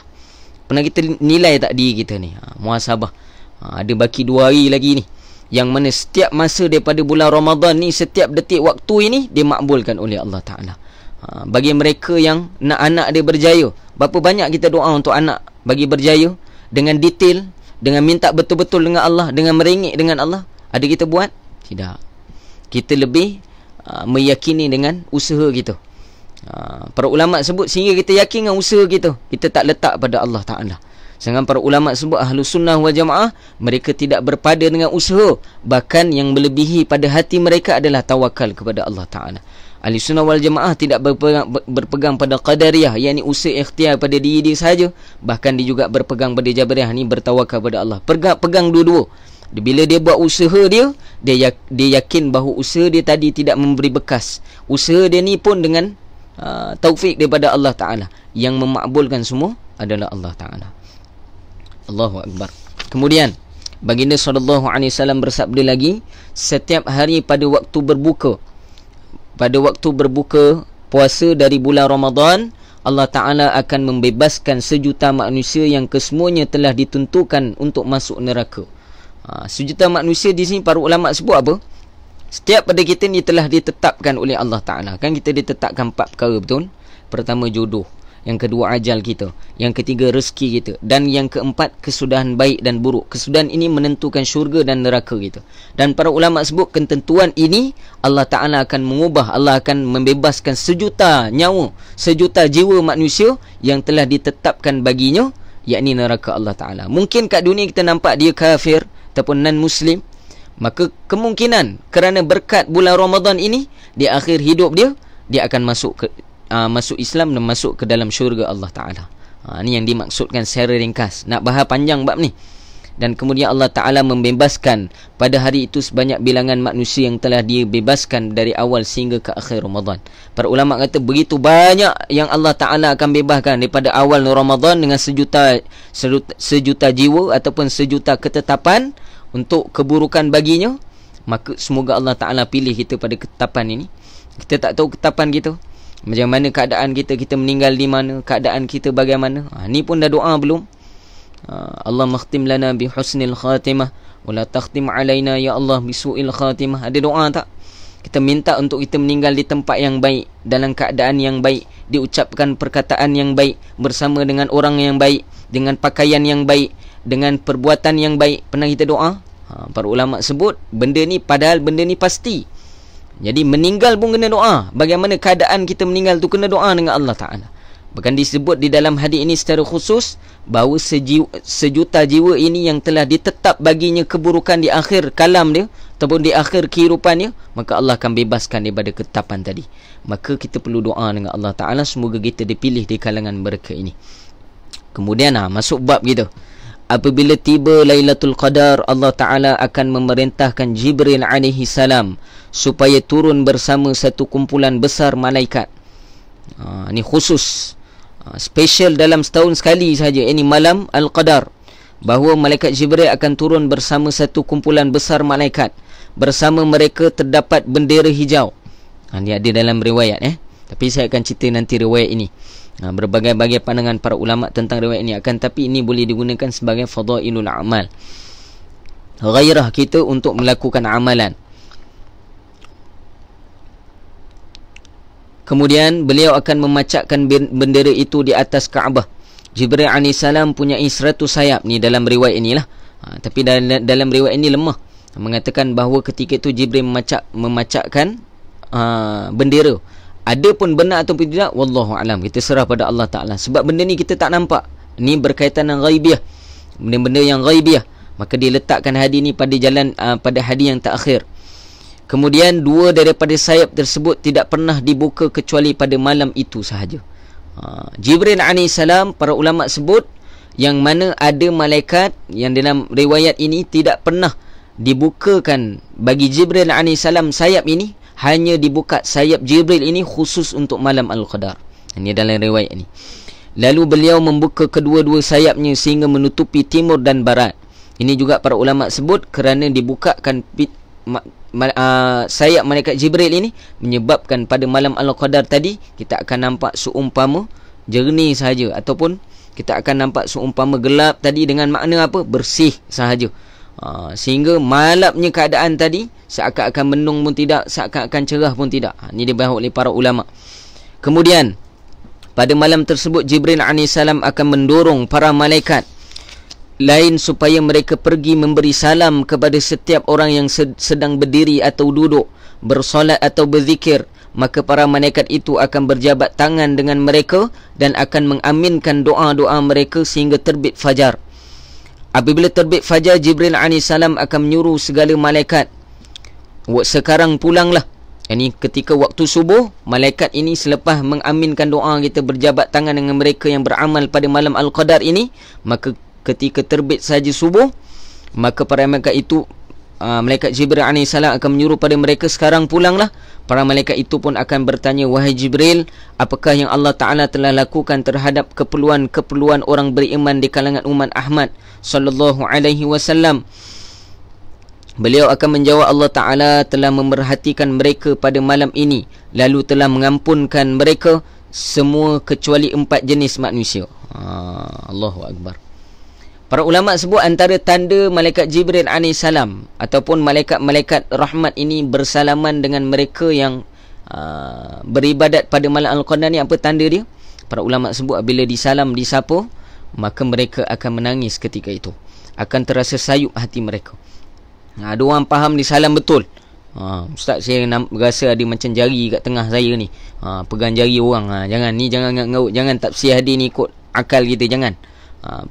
Pernah kita nilai tak diri kita ni? Muhasabah. Ada baki 2 hari lagi ni, yang mana setiap masa daripada bulan Ramadan ni, setiap detik waktu ini dimakbulkan oleh Allah Ta'ala. Bagi mereka yang nak anak dia berjaya, berapa banyak kita doa untuk anak bagi berjaya, dengan detail, dengan minta betul-betul dengan Allah, dengan merengek dengan Allah. Ada kita buat? Tidak. Kita lebih meyakini dengan usaha kita. Para ulama sebut sehingga kita yakin dengan usaha kita, kita tak letak pada Allah Ta'ala. Sedangkan para ulama sebut Ahlus Sunnah wal Jamaah, mereka tidak berpada dengan usaha, bahkan yang melebihi pada hati mereka adalah tawakal kepada Allah Ta'ala. Ahlus Sunnah wal Jamaah tidak berpegang pada Qadariyah, yakni usaha ikhtiar pada diri dia sahaja. Bahkan dia juga berpegang pada Jabariyah, ni bertawakal pada Allah. Pegang dua-dua. Bila dia buat usaha dia yakin bahawa usaha dia tadi tidak memberi bekas. Usaha dia ni pun dengan taufik daripada Allah Ta'ala. Yang memakbulkan semua adalah Allah Ta'ala. Allahu Akbar. Kemudian baginda SAW bersabda lagi, setiap hari pada waktu berbuka puasa dari bulan Ramadan, Allah Ta'ala akan membebaskan sejuta manusia yang kesemuanya telah ditentukan untuk masuk neraka. Sejuta manusia di sini para ulama sebut apa? Setiap pada kita ni telah ditetapkan oleh Allah Ta'ala. Kan kita ditetapkan 4 perkara, betul? Pertama jodoh, yang kedua ajal kita, yang ketiga rezeki kita, dan yang keempat kesudahan baik dan buruk. Kesudahan ini menentukan syurga dan neraka kita. Dan para ulama sebut ketentuan ini Allah Ta'ala akan mengubah, Allah akan membebaskan sejuta nyawa, sejuta jiwa manusia yang telah ditetapkan baginya, yakni neraka Allah Ta'ala. Mungkin kat dunia kita nampak dia kafir ataupun non-Muslim, maka kemungkinan kerana berkat bulan Ramadan ini, di akhir hidup dia akan masuk Islam dan masuk ke dalam syurga Allah Ta'ala. Ni yang dimaksudkan secara ringkas. Nak bahas panjang bab ni. Dan kemudian Allah Ta'ala membebaskan pada hari itu sebanyak bilangan manusia yang telah dibebaskan dari awal sehingga ke akhir Ramadan. Para ulama kata begitu banyak yang Allah Ta'ala akan bebaskan daripada awal Ramadan dengan sejuta jiwa ataupun sejuta ketetapan untuk keburukan baginya. Maka semoga Allah Ta'ala pilih kita pada ketetapan ini. Kita tak tahu ketetapan kita, macam mana keadaan kita meninggal di mana, keadaan kita bagaimana. Ni pun dah doa belum? Allah makhtim lana bi husnil khatimah wa la takhtim alaina ya Allah bi su'il khatimah. Ada doa tak? Kita minta untuk kita meninggal di tempat yang baik, dalam keadaan yang baik, diucapkan perkataan yang baik, bersama dengan orang yang baik, dengan pakaian yang baik, dengan perbuatan yang baik. Pernah kita doa? Para ulama sebut benda ni, padahal benda ni pasti. Jadi meninggal pun kena doa. Bagaimana keadaan kita meninggal tu, kena doa dengan Allah Ta'ala. Bahkan disebut di dalam hadis ini secara khusus bahawa sejuta jiwa ini yang telah ditetap baginya keburukan di akhir kalam dia ataupun di akhir kehidupannya, maka Allah akan bebaskan daripada ketetapan tadi. Maka kita perlu doa dengan Allah Ta'ala semoga kita dipilih di kalangan mereka ini. Kemudian masuk bab kita. Apabila tiba Lailatul Qadar, Allah Ta'ala akan memerintahkan Jibril alaihi salam supaya turun bersama satu kumpulan besar malaikat. Ini khusus, special dalam setahun sekali saja. Ini malam Al-Qadar, bahawa malaikat Jibril akan turun bersama satu kumpulan besar malaikat. Bersama mereka terdapat bendera hijau. Ini ada dalam riwayat. Tapi saya akan cerita nanti riwayat ini. Berbagai-bagai pandangan para ulama tentang riwayat ini, akan tapi ini boleh digunakan sebagai fadailul amal, gairah kita untuk melakukan amalan. Kemudian beliau akan memacakkan bendera itu di atas Kaabah. Jibril AS punya 100 sayap ni dalam riwayat inilah. Tapi dalam riwayat ini lemah, mengatakan bahawa ketika itu Jibril memacakkan bendera. Ada pun benar ataupun tidak, wallahu alam, kita serah pada Allah Taala. Sebab benda ni kita tak nampak. Ni berkaitan dengan ghaibiah, benda-benda yang ghaibiah. Maka dia letakkan hadi ni pada jalan pada hadi yang takhir. Kemudian 2 daripada sayap tersebut tidak pernah dibuka kecuali pada malam itu sahaja. Jibril AS, para ulama sebut, yang mana ada malaikat yang dalam riwayat ini tidak pernah dibukakan bagi Jibril AS sayap ini, hanya dibuka sayap Jibril ini khusus untuk malam Al-Qadar. Ini dalam riwayat ini. Lalu beliau membuka kedua-dua sayapnya sehingga menutupi timur dan barat. Ini juga para ulama sebut kerana dibukakan sayap malaikat Jibril ini menyebabkan pada malam Al-Qadar tadi kita akan nampak seumpama jernih sahaja, ataupun kita akan nampak seumpama gelap tadi dengan makna apa? Bersih sahaja. Sehingga malapnya keadaan tadi seakan-akan mendung pun tidak, seakan-akan cerah pun tidak. Ini dibahas oleh para ulama. Kemudian pada malam tersebut Jibril AS akan mendorong para malaikat lain supaya mereka pergi memberi salam kepada setiap orang yang sedang berdiri atau duduk, bersolat atau berzikir. Maka para malaikat itu akan berjabat tangan dengan mereka dan akan mengaminkan doa-doa mereka sehingga terbit fajar. Apabila terbit fajar, Jibril AS akan menyuruh segala malaikat, sekarang pulanglah. Ini ketika waktu subuh, malaikat ini selepas mengaminkan doa kita, berjabat tangan dengan mereka yang beramal pada malam Al-Qadar ini, maka ketika terbit saja subuh, maka para malaikat itu, malaikat Jibril AS akan menyuruh pada mereka, sekarang pulanglah. Para malaikat itu pun akan bertanya, wahai Jibril, apakah yang Allah Ta'ala telah lakukan terhadap keperluan-keperluan orang beriman di kalangan umat Ahmad sallallahu alaihi wasallam? Beliau akan menjawab, Allah Ta'ala telah memerhatikan mereka pada malam ini, lalu telah mengampunkan mereka semua kecuali 4 jenis manusia. Allahu Akbar. Para ulama sebut antara tanda malaikat Jibril AS ataupun malaikat-malaikat rahmat ini bersalaman dengan mereka yang beribadat pada malam Al-Qadar ni, apa tanda dia? Para ulama sebut apabila disalam, disapa, maka mereka akan menangis ketika itu. Akan terasa sayup hati mereka. Ada orang faham disalam betul. Ustaz, saya rasa ada macam jari kat tengah saya ni. Pegang jari orang. Jangan ngaut, jangan tafsir hadis ni ikut akal kita, jangan.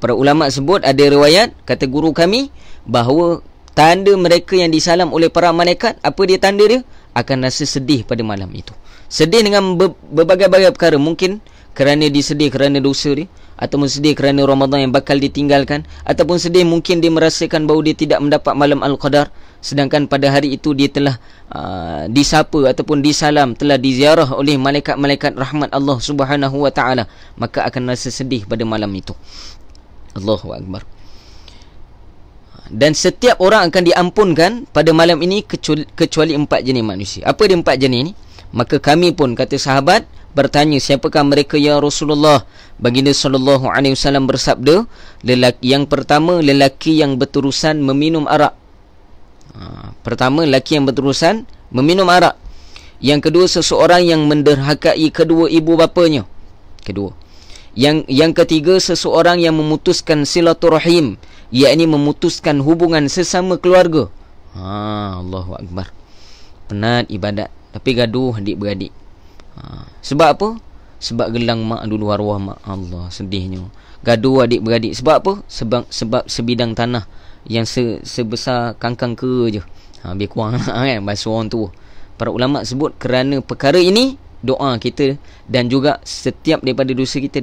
Para ulama sebut ada riwayat, kata guru kami, bahawa tanda mereka yang disalam oleh para malaikat, apa dia tanda dia? Akan rasa sedih pada malam itu. Sedih dengan berbagai-bagai perkara. Mungkin kerana dia sedih kerana dosa dia, ataupun sedih kerana Ramadan yang bakal ditinggalkan, ataupun sedih mungkin dia merasakan bahawa dia tidak mendapat malam Al-Qadar, sedangkan pada hari itu dia telah disapa ataupun disalam, telah diziarah oleh malaikat-malaikat rahmat Allah Subhanahu wa Ta'ala, maka akan rasa sedih pada malam itu. Allahu Akbar. Dan setiap orang akan diampunkan pada malam ini kecuali 4 jenis manusia. Apa dia 4 jenis ni? Maka kami pun, kata sahabat, bertanya, siapakah mereka ya Rasulullah? Baginda sallallahu alaihi wasallam bersabda, yang pertama, lelaki yang berterusan meminum arak. Pertama, lelaki yang berterusan meminum arak. Yang kedua, seseorang yang menderhakai kedua ibu bapanya. Kedua. Yang ketiga, seseorang yang memutuskan silaturahim, yakni memutuskan hubungan sesama keluarga. Allahu Akbar. Penat ibadat tapi gaduh adik-beradik. Sebab apa? Sebab gelang mak dulu, arwah mak. Allah, sedihnya. Gaduh adik-beradik. Sebab apa? Sebab sebidang tanah yang sebesar kangkang ke je. Lebih kurang kan, bahasa orang tu. Para ulama sebut kerana perkara ini, doa kita dan juga setiap daripada dosa kita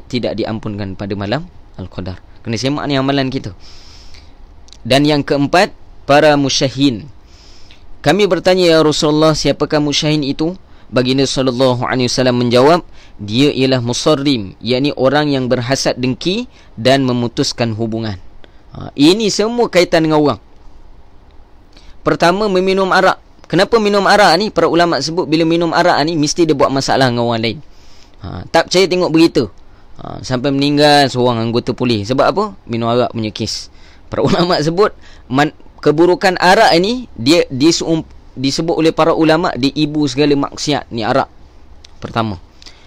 tidak diampunkan pada malam Al-Qadar. Kena semak ni amalan kita. Dan yang keempat, para musyahin. Kami bertanya, ya Rasulullah, siapakah musyahin itu? Baginda sallallahu alaihi wasallam menjawab, dia ialah musarrim, yakni orang yang berhasad dengki dan memutuskan hubungan. Ini semua kaitan dengan orang. Pertama, meminum arak. Kenapa minum arak ni? Para ulama sebut bila minum arak ni mesti dia buat masalah dengan orang lain. Tak percaya tengok berita. Sampai meninggal seorang anggota polis. Sebab apa? Minum arak punya kes. Para ulama sebut keburukan arak ni dia disebut oleh para ulama dia ibu segala maksiat ni arak. Pertama.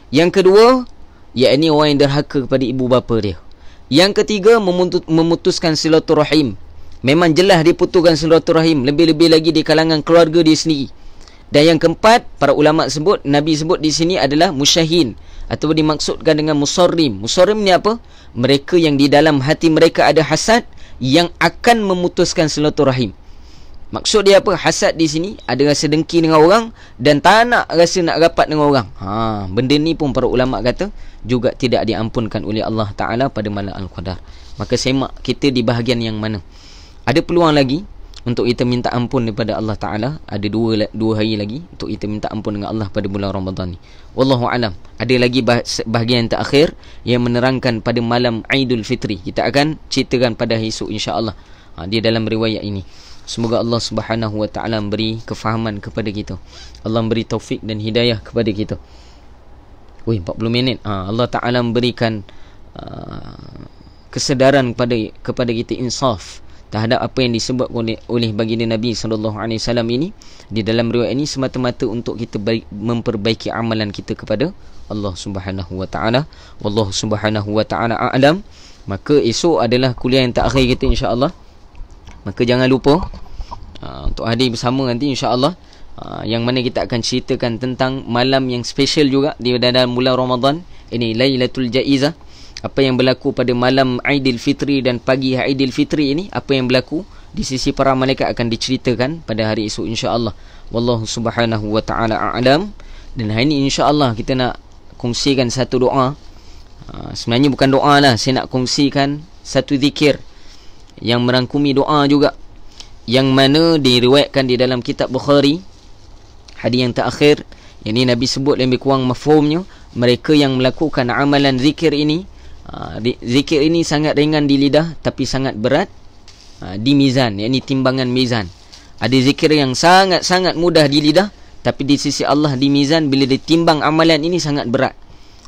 Yang kedua, yakni orang yang derhaka kepada ibu bapa dia. Yang ketiga, memutuskan silaturahim. Memang jelas dia putuskan silaturahim, lebih-lebih lagi di kalangan keluarga dia sendiri. Dan yang keempat, para ulama sebut, Nabi sebut di sini adalah musyahin, atau dimaksudkan dengan musarrim. Musarrim ni apa? Mereka yang di dalam hati mereka ada hasad yang akan memutuskan silaturahim. Maksud dia apa? Hasad di sini ada rasa dengki dengan orang dan tak nak rasa nak rapat dengan orang. Benda ni pun para ulama kata juga tidak diampunkan oleh Allah Ta'ala pada malam Al-Qadar. Maka semak kita di bahagian yang mana. Ada peluang lagi untuk kita minta ampun daripada Allah Ta'ala. Ada dua hari lagi untuk kita minta ampun dengan Allah pada bulan Ramadan ni. Wallahu alam. Ada lagi bahagian terakhir yang menerangkan pada malam Aidul Fitri. Kita akan ceritakan pada esok insya-Allah. Dia dalam riwayat ini. Semoga Allah Subhanahu Wa Ta'ala memberi kefahaman kepada kita. Allah memberi taufik dan hidayah kepada kita. 40 minit. Allah Ta'ala memberikan kesedaran kepada kita, insaf terhadap apa yang disebut oleh baginda Nabi SAW ini. Di dalam riwayat ini semata-mata untuk kita memperbaiki amalan kita kepada Allah Subhanahu Wa Ta'ala. Wallahu Subhanahu Wa Ta'ala a'lam. Maka esok adalah kuliah yang terakhir kita insya-Allah. Maka jangan lupa untuk hadir bersama nanti insya-Allah, yang mana kita akan ceritakan tentang malam yang special juga di dalam bulan Ramadan ini, Lailatul Jaizah. Apa yang berlaku pada malam Aidil Fitri dan pagi Aidil Fitri ini, apa yang berlaku di sisi para malaikat akan diceritakan pada hari esok insya-Allah. Wallahu Subhanahu Wa Ta'ala a'lam. Dan hari ini insya-Allah kita nak kongsikan satu doa. Sebenarnya bukan doa lah, saya nak kongsikan satu zikir yang merangkumi doa juga, yang mana diriwayatkan di dalam kitab Bukhari, hadis yang terakhir. Yang ini Nabi sebut lebih kurang mafhumnya, mereka yang melakukan amalan zikir ini, zikir ini sangat ringan di lidah tapi sangat berat di mizan, yakni timbangan mizan. Ada zikir yang sangat-sangat mudah di lidah tapi di sisi Allah di mizan bila ditimbang amalan ini sangat berat.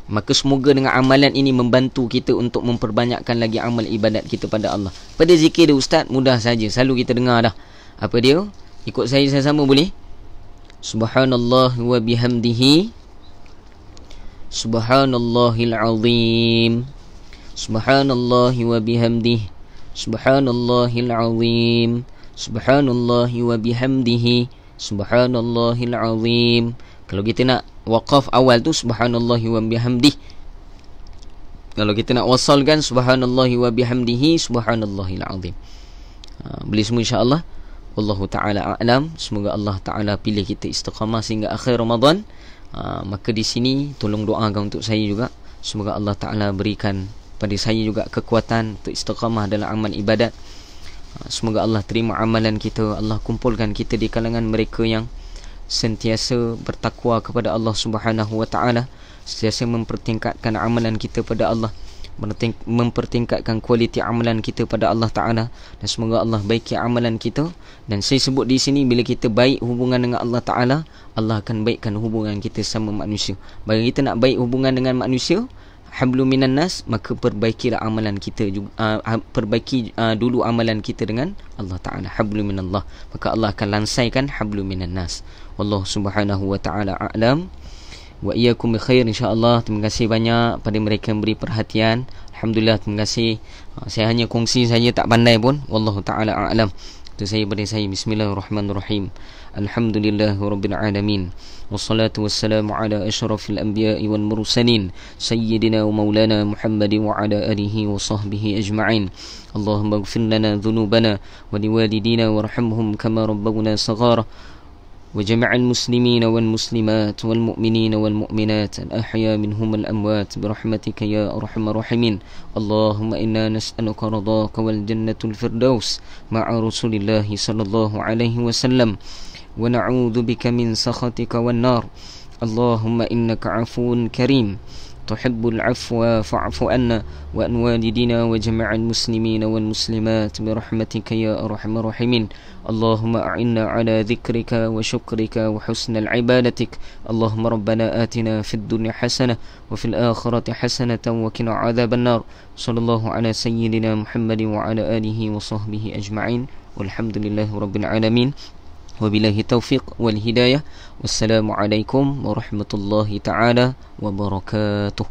Maka semoga dengan amalan ini membantu kita untuk memperbanyakkan lagi amal ibadat kita pada Allah. Pada zikir dia Ustaz, mudah saja, selalu kita dengar dah. Apa dia? Ikut saya sama boleh? Subhanallah wa bihamdihi, Subhanallahil azim, Subhanallah wa bihamdihi, Subhanallahil azim, Subhanallah wa bihamdihi, Subhanallahil azim. Kalau kita nak waqaf awal tu subhanallahi wa bihamdihi. Kalau kita nak wasalkan subhanallahi wa bihamdihi, subhanallahil azim. Boleh semua insya-Allah. Wallahu taala a'lam. Semoga Allah Taala pilih kita istiqamah sehingga akhir Ramadan. Maka di sini tolong doakan untuk saya juga. Semoga Allah Taala berikan pada saya juga kekuatan untuk istiqamah dalam amal ibadat. Semoga Allah terima amalan kita. Allah kumpulkan kita di kalangan mereka yang sentiasa bertakwa kepada Allah Subhanahu Wa Ta'ala, sentiasa mempertingkatkan amalan kita pada Allah, mempertingkatkan kualiti amalan kita pada Allah Ta'ala. Dan semoga Allah baiki amalan kita. Dan saya sebut di sini, bila kita baik hubungan dengan Allah Ta'ala, Allah akan baikkan hubungan kita sama manusia. Bagi kita nak baik hubungan dengan manusia, hablu minan nas, maka perbaikilah amalan kita juga, perbaiki dulu amalan kita dengan Allah Ta'ala, hablu minallah, maka Allah akan lansaikan hablu minan nas. Wallahu Subhanahu Wa Ta'ala a'lam. Wa iyyakum bi khair insya-Allah. Terima kasih banyak pada mereka yang beri perhatian. Alhamdulillah, terima kasih. Saya hanya kongsi saja, tak pandai pun. Wallahu Ta'ala a'lam. Itu saya pada saya. Bismillahirrahmanirrahim. Alhamdulillahirabbil alamin. Wassalatu wassalamu ala asyrafil anbiya'i wal mursalin sayyidina wa maulana Muhammadin wa ala alihi wa sahbihi ajma'in. Allahumma ighfir lana dhunubana wa liwalidina warhamhum kama rabbawna saghara. وجميع المسلمين والمسلمات والمؤمنين والمؤمنات الأحياء منهم الأموات برحمتك يا أرحم الراحمين. اللهم إنا نسألك رضاك والجنة الفردوس مع رسول الله صلى الله عليه وسلم ونعوذ بك من سخطك والنار. اللهم إنك عفو كريم تحب العفو فاعف عنا وعن والدنا وجميع المسلمين والمسلمات برحمتك يا أرحم الراحمين. اللهم أعنا على ذكرك وشكرك وحسن العبادتك. اللهم ربنا آتنا في الدنيا حسنة وفي الآخرة حسنة وقنا عذاب النار. صلى الله على سيدنا محمد وعلى آله وصحبه أجمعين والحمد لله رب العالمين وبالله التوفيق والهداية والسلام عليكم ورحمة الله تعالى وبركاته.